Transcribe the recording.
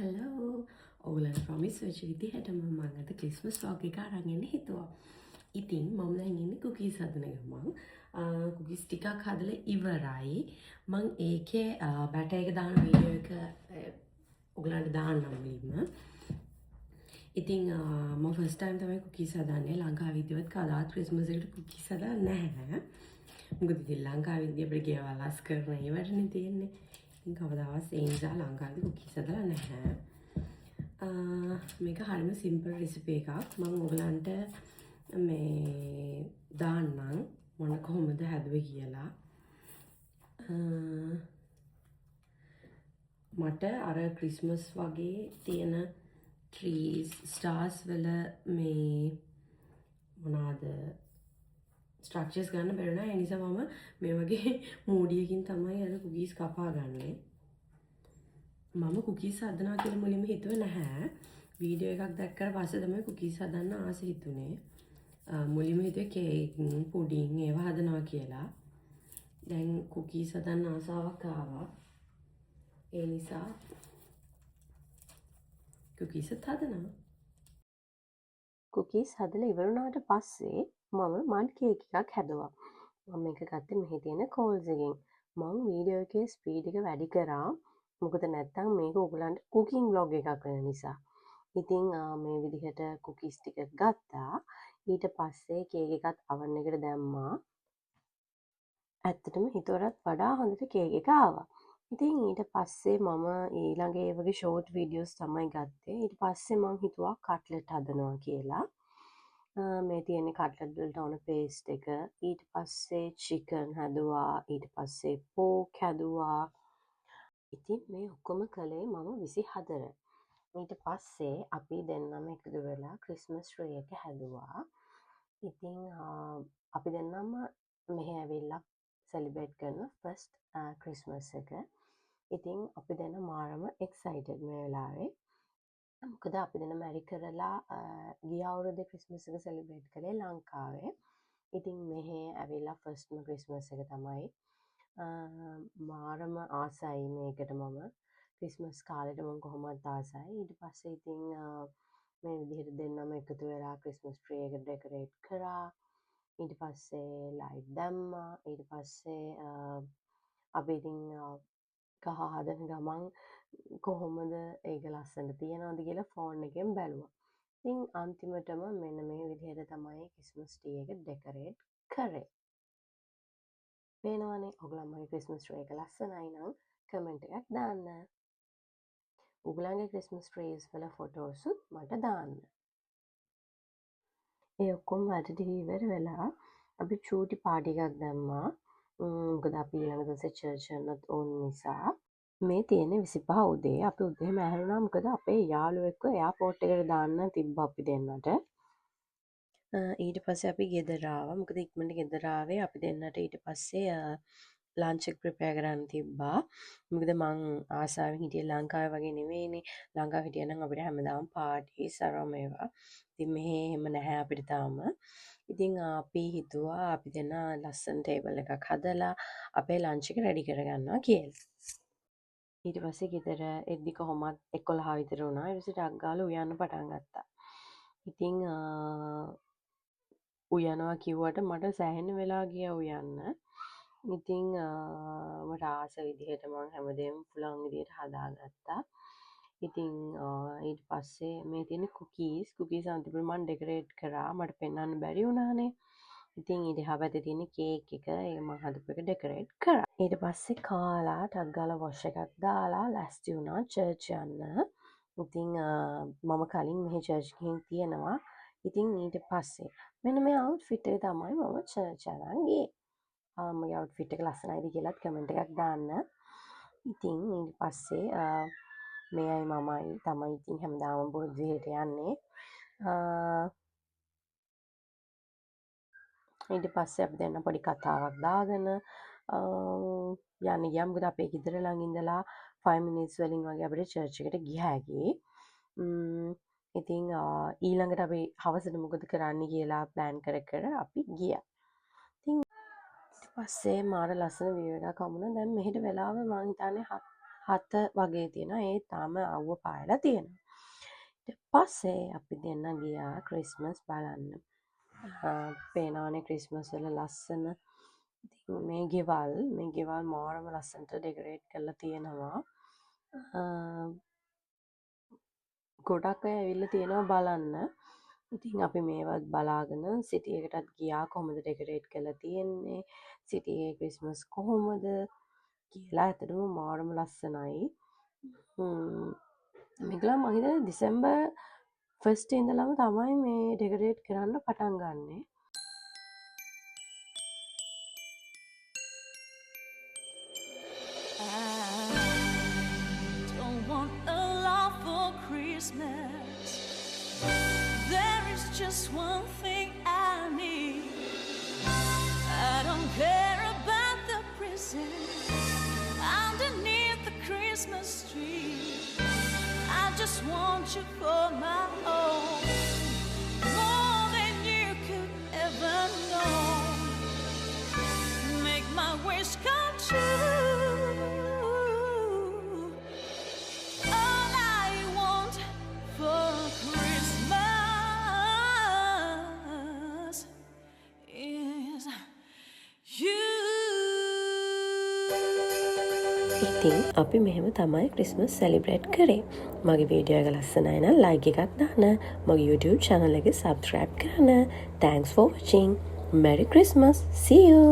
Hello. ඔයගලන්ට promise වෙච්ච විදිහටම මම අද ක්‍රිස්මස් vlog එක අරන් එන්න හිතුවා. ඉතින් මම දැන් ඉන්නේ කුකීස් හදන ගමන්. කුකීස් ටිකක් හදලා ඉවරයි. මම ඒකේ බැටර් එක දාන වීඩියෝ එක ඔයගලන්ට දාන්නම් මුලින්ම. ඉතින් මම ෆස්ට් ටයිම් තමයි කුකීස් හදන්නේ. ලංකාවේ ඉදිවත් කවදාවත් ක්‍රිස්මස් එකට කුකීස් හදලා නැහැ. මොකද ඉතින් ලංකාවේ ඉඳි අපිට ගෙවල් අස් කරන ඒවටනේ තියෙන්නේ. ඉතින් කවදාවත් ඒ නිසා ලංකාවේ කුකීස් හදලා නැහැ. මේක හරිම සිම්පල් රෙසිපි එකක්. මම ඔයගලන්ට මේ දාන්නම් මොන කොහොමද හැදුවේ කියලා. මට අර ක්‍රිස්මස් වගේ තියෙන ට්‍රීස් ස්ටාර්ස් වල මේ මොනවාද ස්ට්‍රක්චර්ස් ගන්න බැරුණා. ඒ නිසා මම මේ වගේ මූඩියකින් තමයි අද කුකීස් කපා ගන්නේ. මම කුකීස් හදනවා කියලා මුලින්ම හිතුවේ නැහැ. වීඩියෝ එකක් දැක්කට පස්සේ තමයි කුකීස් හදන්න ආස හිතුනේ. මුලින්ම හිතුවේ කේක්, පුඩින් ඒවා හදනවා කියලා. දැන් කුකීස් හදන්න ආසාවක් ආවා. ඒ නිසා කුකීස් හදනවා. කුකීස් හදලා ඉවර වුණාට පස්සේ මම මඩ් කේක් එකක් හැදුවා. මම මේක ගත්තේ මෙහි තියෙන කෝල්ස් එකෙන්. මම වීඩියෝ එකේ ස්පීඩ් එක වැඩි කරා. මොකද නැත්තම් මේක ඔයගලන්ට කුකින් ව්ලොග් එකක් වෙන නිසා. ඉතින් මේ විදිහට කුකීස් ටික ගත්තා. ඊට පස්සේ කේක් එකත් oven එකට දැම්මා. ඇත්තටම හිතුවටත් වඩා හොඳට කේක් එක ආවා. ඉතින් ඊට පස්සේ මම ඊළඟ ඒ වගේ ෂෝට් වීඩියෝස් තමයි ගත්තේ. ඊට පස්සේ මම හිතුවා කට්ලට් හදනවා කියලා. මේ තියෙන්නේ කට්ලට් වලට ඕන පේස්ට් එක. ඊට පස්සේ චිකන් හැදුවා. ඊට පස්සේ පෝක් හැදුවා. ඉතින් මේ ඔක්කොම කළේ මම 24. ඊට පස්සේ අපි දෙන්නම එකතු වෙලා ක්‍රිස්මස් ට්‍රී එක හැදුවා. ඉතින් අපි දෙන්නම මෙහෙ ඇවිල්ලා සෙලිබ්‍රේට් කරන ෆස්ට් ක්‍රිස්මස් එක. ඉතින් අපි දෙන්න මාරම එක්සයිටඩ් මේ වෙලාවේ. මොකද අපි දෙන්න මැරි කරලා ගිය අවුරුද්දේ ක්‍රිස්මස් එක සෙලිබ්‍රේට් කළේ ලංකාවේ. ඉතින් මෙහෙ ඇවිල්ලා ෆස්ට්ම ක්‍රිස්මස් එක තමයි. මාරම ආසයි මේකට මම. ක්‍රිස්මස් කාලෙට මම කොහොමවත් ආසයි. ඊට පස්සේ ඉතින් මේ විදිහට දෙන්නම එකතු වෙලා ක්‍රිස්මස් ට්‍රී එක ඩෙකොරේට් කරා. ඊට පස්සේ ලයිට් දැම්මා. ඊට පස්සේ අපි ඉතින් ගහ හදන ගමන් කොහොමද ඒක ලස්සනට තියනවද කියලා ෆෝන් එකෙන් බැලුවා. ඉතින් අන්තිමටම මෙන්න මේ විදිහට තමයි ක්‍රිස්මස් ට්‍රී එක ඩෙකොරේට් කරේ. පේනවනේ ඔයගොල්ලන්ගේ ක්‍රිස්මස් ට්‍රී එක ලස්සනයි නම් කමෙන්ට් එකක් දාන්න. ඔයගොල්ලන්ගේ ක්‍රිස්මස් ට්‍රීස් වල ෆොටෝසුත් මට දාන්න. ඒ ඔක්කොම වැඩ ටික ඉවර වෙලා අපි චූටි පාටි එකක් දැම්මා. මොකද අපි ඊළඟ දවසේ චර්ච් යන්නත් ඕන නිසා. මේ තියෙන්නේ 25 උදේ. අපි උදේම ඇහැරුණා මොකද අපේ යාළුවෙක්ව එයාපෝට් එකට දාන්න තිබ්බා අපි දෙන්නට. ඊට පස්සේ අපි ගෙදර ආවා. මොකද ඉක්මනට ගෙදර ආවේ අපි දෙන්නට ඊට පස්සේ ලන්ච් එක ප්‍රිපෙයාර් කරන්න තිබ්බා. මොකද මං ආසාවෙන් හිටියේ ලංකාවේ වගේ නෙවෙයිනේ. ලංකාවේ හිටියනම් අපිට හැමදාම පාටිස් අරම ඒවා. ඉතින් මෙහෙ එහෙම නැහැ අපිට තාම. ඉතින් අපි හිතුවා අපි දෙන්න ලස්සන ටේබල් එකක් හදලා අපේ ලන්ච් එක රෙඩි කරගන්නවා කියලා. ඊට පස්සේ ගෙදර එද්දි කොහොමත් 11 විතර වුණා. ඊට පස්සේ ටක් ගාලා උයන්න පටන් ගත්තා. ඉතින් උයනවා කිව්වට මට සෑහෙන වෙලා ගියා උයන්න. ඉතින් මට ආස විදිහට මම හැමදේම පුළුවන් විදිහට හදාගත්තා. ඉතින් ඊට පස්සේ මේ තියෙන කුකීස් අන්තිමට මම ඩෙකොරේට් කරා. මට පෙන්වන්න බැරි වුණානේ. ඉතින් ඊට එහා පැත්තේ තියෙන කේක් එක ඒක මම හදපු එක ඩෙකොරේට් කරා. ඊට පස්සේ කාලා ටක් ගාලා වොෂ් එකක් දාලා ලෑස්ති වුණා චර්ච් යන්න. ඉතින් මම කලින් මෙහි චර්ච් ගිහින් තියෙනවා. ඉතින් ඊට පස්සේ මෙන්න මේ අවුට්ෆිට් එක තමයි මම චර්ච් අරන් ගියේ. මගේ අවුට්ෆිට් එක ලස්සනයිද කියලාත් කමෙන්ට් එකක් දාන්න. ඉතින් ඊට පස්සේ මෙයයි මමයි තමයි ඉතින් හැමදාම බොහෝ විදිහට යන්නේ. ඊට පස්සේ අපි දෙන්න පොඩි කතාවක් දාගෙන යන්න ගියා. මොකද අපේ ගෙදර ළඟ ඉඳලා 5 minutes වලින් වගේ අපිට චර්ච් එකට ගිය හැකි. ඉතින් ඊළඟට අපි හවසට මොකද කරන්න කියලා ප්ලෑන් කර අපි ගියා. ඉතින් ඊට පස්සේ මාර ලස්සන view එකක් හම්බුණා. දැන් මෙහෙට වෙලාව මම හිතන්නේ 7 වගේ තියෙනවා. ඒ තාම අවුව පායලා තියෙනවා. ඊට පස්සේ අපි දෙන්න ගියා ක්‍රිස්මස් බලන්න. පේනවනේ ක්‍රිස්මස් වල ලස්සන ඉතින් මේ ගෙවල් මාරම ලස්සනට ඩෙකොරේට් කරලා තියෙනවා. ගොඩක් අය ඇවිල්ලා තියෙනවා බලන්න. ඉතින් අපි මේවත් බලාගෙන සිටි එකටත් ගියා කොහොමද ඩෙකොරේට් කරලා තියෙන්නේ, සිටි එකේ ක්‍රිස්මස් කොහොමද කියලා. ඇත්තටම මාරම ලස්සනයි. මේගොල්ලෝ මම හිතන්නේ දෙසැම්බර් 1 ඉඳලම තමයි මේ ඩෙකොරේට් කරන්න පටන් ගන්නෙ. Don't want a lot for Christmas. There is just one thing I need. I don't care about the presents underneath the Christmas tree. I just want you for my own, more than you could ever know. Make my wish come true. All I want for Christmas is you. ඉතින් අපි මෙහෙම තමයි Christmas celebrate කරේ. මගේ video එක ලස්සනයි නම් like එකක් දාන්න. මගේ YouTube channel එක subscribe කරන්න. Thanks for watching. Merry Christmas. See you.